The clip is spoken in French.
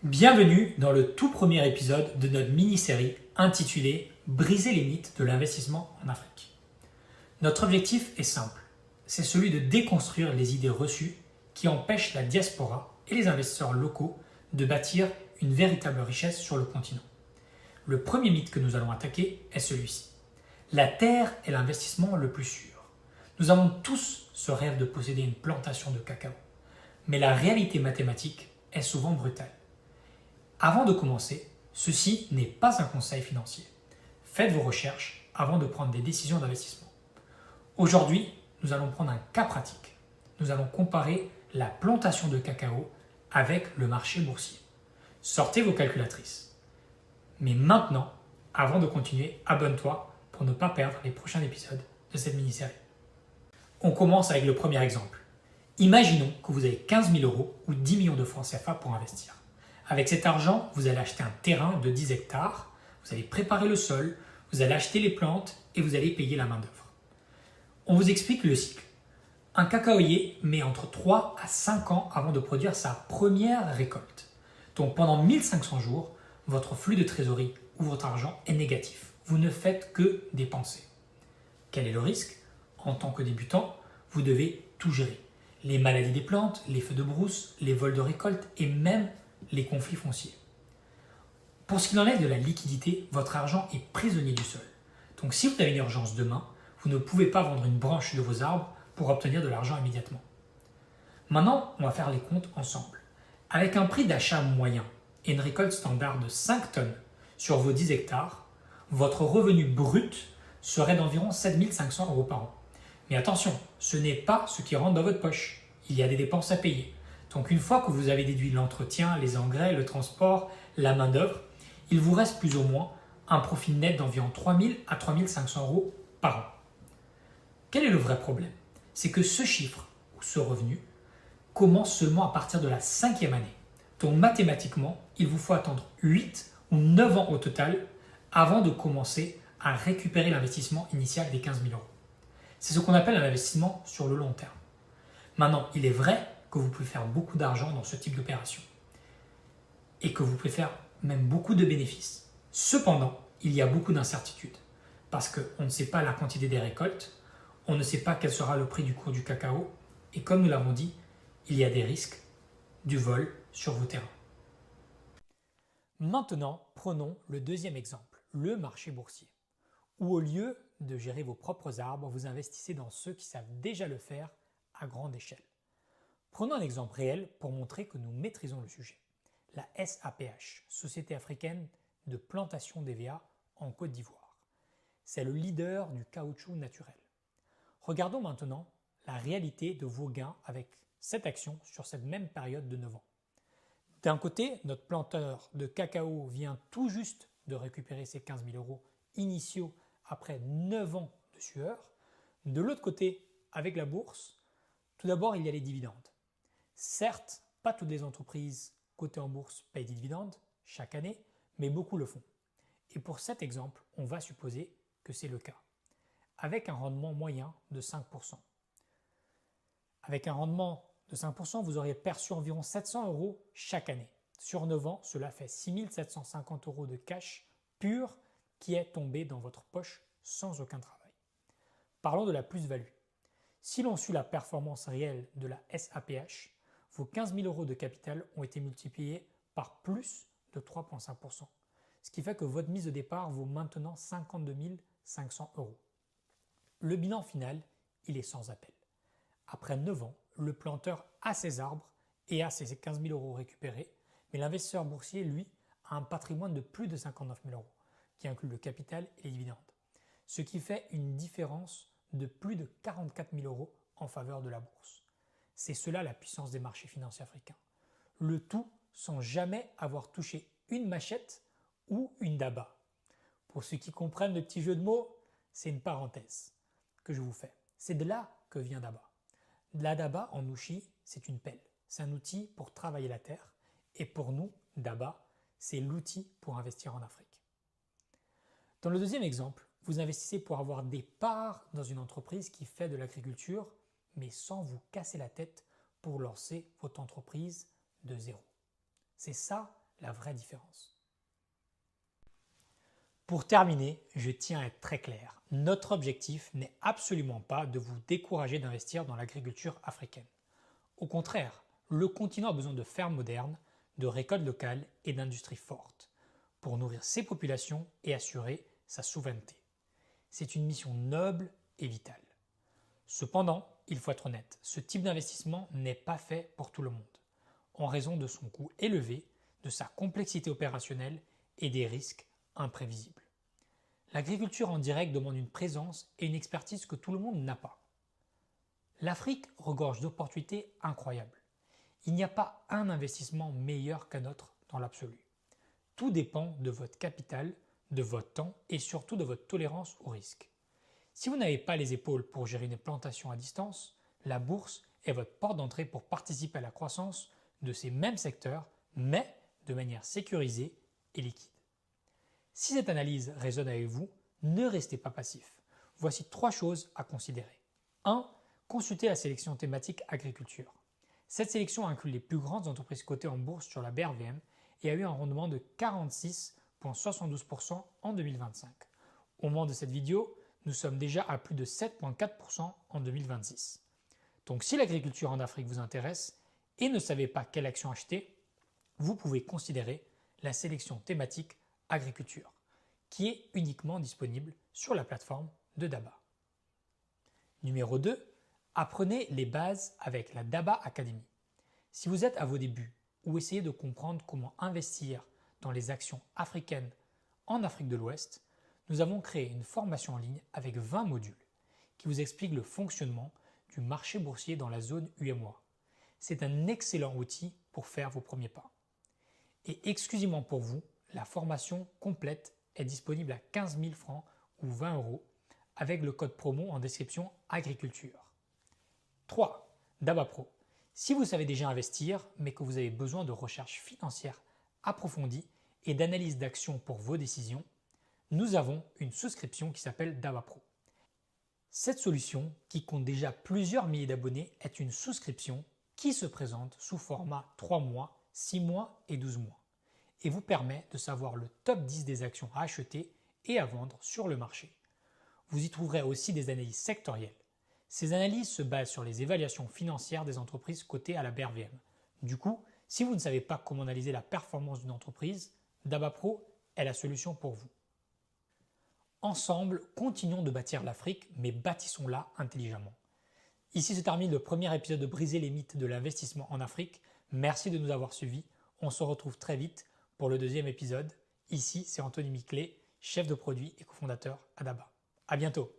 Bienvenue dans le tout premier épisode de notre mini-série intitulée Briser les mythes de l'investissement en Afrique. Notre objectif est simple, c'est celui de déconstruire les idées reçues qui empêchent la diaspora et les investisseurs locaux de bâtir une véritable richesse sur le continent. Le premier mythe que nous allons attaquer est celui-ci. La terre est l'investissement le plus sûr. Nous avons tous ce rêve de posséder une plantation de cacao. Mais la réalité mathématique est souvent brutale. Avant de commencer, ceci n'est pas un conseil financier. Faites vos recherches avant de prendre des décisions d'investissement. Aujourd'hui, nous allons prendre un cas pratique. Nous allons comparer la plantation de cacao avec le marché boursier. Sortez vos calculatrices. Mais maintenant, avant de continuer, abonne-toi pour ne pas perdre les prochains épisodes de cette mini-série. On commence avec le premier exemple. Imaginons que vous avez 15 000 euros ou 10 millions de francs CFA pour investir. Avec cet argent, vous allez acheter un terrain de 10 hectares, vous allez préparer le sol, vous allez acheter les plantes et vous allez payer la main-d'œuvre. On vous explique le cycle. Un cacaoyer met entre 3 à 5 ans avant de produire sa première récolte. Donc pendant 1500 jours, votre flux de trésorerie ou votre argent est négatif. Vous ne faites que dépenser. Quel est le risque? En tant que débutant, vous devez tout gérer. Les maladies des plantes, les feux de brousse, les vols de récolte et même les conflits fonciers. Pour ce qu'il en est de la liquidité, votre argent est prisonnier du sol. Donc si vous avez une urgence demain, vous ne pouvez pas vendre une branche de vos arbres pour obtenir de l'argent immédiatement. Maintenant, on va faire les comptes ensemble. Avec un prix d'achat moyen et une récolte standard de 5 tonnes sur vos 10 hectares, votre revenu brut serait d'environ 7 500 euros par an. Mais attention, ce n'est pas ce qui rentre dans votre poche. Il y a des dépenses à payer. Donc une fois que vous avez déduit l'entretien, les engrais, le transport, la main-d'œuvre, il vous reste plus ou moins un profit net d'environ 3 000 à 3 500 euros par an. Quel est le vrai problème? C'est que ce chiffre ou ce revenu commence seulement à partir de la 5e année. Donc mathématiquement, il vous faut attendre 8 ou 9 ans au total avant de commencer à récupérer l'investissement initial des 15 000 euros. C'est ce qu'on appelle un investissement sur le long terme. Maintenant, il est vrai que vous pouvez faire beaucoup d'argent dans ce type d'opération et que vous pouvez faire même beaucoup de bénéfices. Cependant, il y a beaucoup d'incertitudes parce qu'on ne sait pas la quantité des récoltes, on ne sait pas quel sera le prix du cours du cacao et comme nous l'avons dit, il y a des risques du vol sur vos terrains. Maintenant, prenons le deuxième exemple, le marché boursier, où au lieu de gérer vos propres arbres, vous investissez dans ceux qui savent déjà le faire à grande échelle. Prenons un exemple réel pour montrer que nous maîtrisons le sujet. La SAPH, Société africaine de plantation d'EVA en Côte d'Ivoire. C'est le leader du caoutchouc naturel. Regardons maintenant la réalité de vos gains avec cette action sur cette même période de 9 ans. D'un côté, notre planteur de cacao vient tout juste de récupérer ses 15 000 euros initiaux après 9 ans de sueur. De l'autre côté, avec la bourse, tout d'abord, il y a les dividendes. Certes, pas toutes les entreprises cotées en bourse payent des dividendes chaque année, mais beaucoup le font. Et pour cet exemple, on va supposer que c'est le cas, avec un rendement moyen de 5%. Avec un rendement de 5%, vous auriez perçu environ 700 euros chaque année. Sur 9 ans, cela fait 6 750 euros de cash pur qui est tombé dans votre poche sans aucun travail. Parlons de la plus-value. Si l'on suit la performance réelle de la SAPH, vos 15 000 euros de capital ont été multipliés par plus de 3,5%, ce qui fait que votre mise de départ vaut maintenant 52 500 euros. Le bilan final, il est sans appel. Après 9 ans, le planteur a ses arbres et a ses 15 000 euros récupérés, mais l'investisseur boursier, lui, a un patrimoine de plus de 59 000 euros, qui inclut le capital et les dividendes, ce qui fait une différence de plus de 44 000 euros en faveur de la bourse. C'est cela la puissance des marchés financiers africains. Le tout sans jamais avoir touché une machette ou une daba. Pour ceux qui comprennent le petit jeu de mots, c'est une parenthèse que je vous fais. C'est de là que vient daba. La daba en ouchi, c'est une pelle. C'est un outil pour travailler la terre. Et pour nous, daba, c'est l'outil pour investir en Afrique. Dans le deuxième exemple, vous investissez pour avoir des parts dans une entreprise qui fait de l'agriculture, mais sans vous casser la tête pour lancer votre entreprise de zéro. C'est ça la vraie différence. Pour terminer, je tiens à être très clair. Notre objectif n'est absolument pas de vous décourager d'investir dans l'agriculture africaine. Au contraire, le continent a besoin de fermes modernes, de récoltes locales et d'industries fortes pour nourrir ses populations et assurer sa souveraineté. C'est une mission noble et vitale. Cependant, il faut être honnête, ce type d'investissement n'est pas fait pour tout le monde, en raison de son coût élevé, de sa complexité opérationnelle et des risques imprévisibles. L'agriculture en direct demande une présence et une expertise que tout le monde n'a pas. L'Afrique regorge d'opportunités incroyables. Il n'y a pas un investissement meilleur qu'un autre dans l'absolu. Tout dépend de votre capital, de votre temps et surtout de votre tolérance au risque. Si vous n'avez pas les épaules pour gérer une plantation à distance, la bourse est votre porte d'entrée pour participer à la croissance de ces mêmes secteurs, mais de manière sécurisée et liquide. Si cette analyse résonne avec vous, ne restez pas passif. Voici 3 choses à considérer. 1. Consultez la sélection thématique agriculture. Cette sélection inclut les plus grandes entreprises cotées en bourse sur la BRVM et a eu un rendement de 46,72% en 2025. Au moment de cette vidéo, nous sommes déjà à plus de 7,4% en 2026. Donc si l'agriculture en Afrique vous intéresse et ne savez pas quelle action acheter, vous pouvez considérer la sélection thématique agriculture, qui est uniquement disponible sur la plateforme de Daba. Numéro 2, apprenez les bases avec la Daba Academy. Si vous êtes à vos débuts ou essayez de comprendre comment investir dans les actions africaines en Afrique de l'Ouest, nous avons créé une formation en ligne avec 20 modules qui vous expliquent le fonctionnement du marché boursier dans la zone UMOA. C'est un excellent outil pour faire vos premiers pas. Et exclusivement pour vous, la formation complète est disponible à 15 000 francs ou 20 euros avec le code promo en description agriculture. 3. Daba Pro. Si vous savez déjà investir, mais que vous avez besoin de recherche financière approfondie et d'analyse d'actions pour vos décisions, nous avons une souscription qui s'appelle Daba Pro. Cette solution, qui compte déjà plusieurs milliers d'abonnés, est une souscription qui se présente sous format 3 mois, 6 mois et 12 mois et vous permet de savoir le top 10 des actions à acheter et à vendre sur le marché. Vous y trouverez aussi des analyses sectorielles. Ces analyses se basent sur les évaluations financières des entreprises cotées à la BRVM. Du coup, si vous ne savez pas comment analyser la performance d'une entreprise, Daba Pro est la solution pour vous. Ensemble, continuons de bâtir l'Afrique, mais bâtissons-la intelligemment. Ici se termine le premier épisode de Briser les mythes de l'investissement en Afrique. Merci de nous avoir suivis. On se retrouve très vite pour le deuxième épisode. Ici, c'est Anthony Miclet, chef de produit et cofondateur à Daba. À bientôt.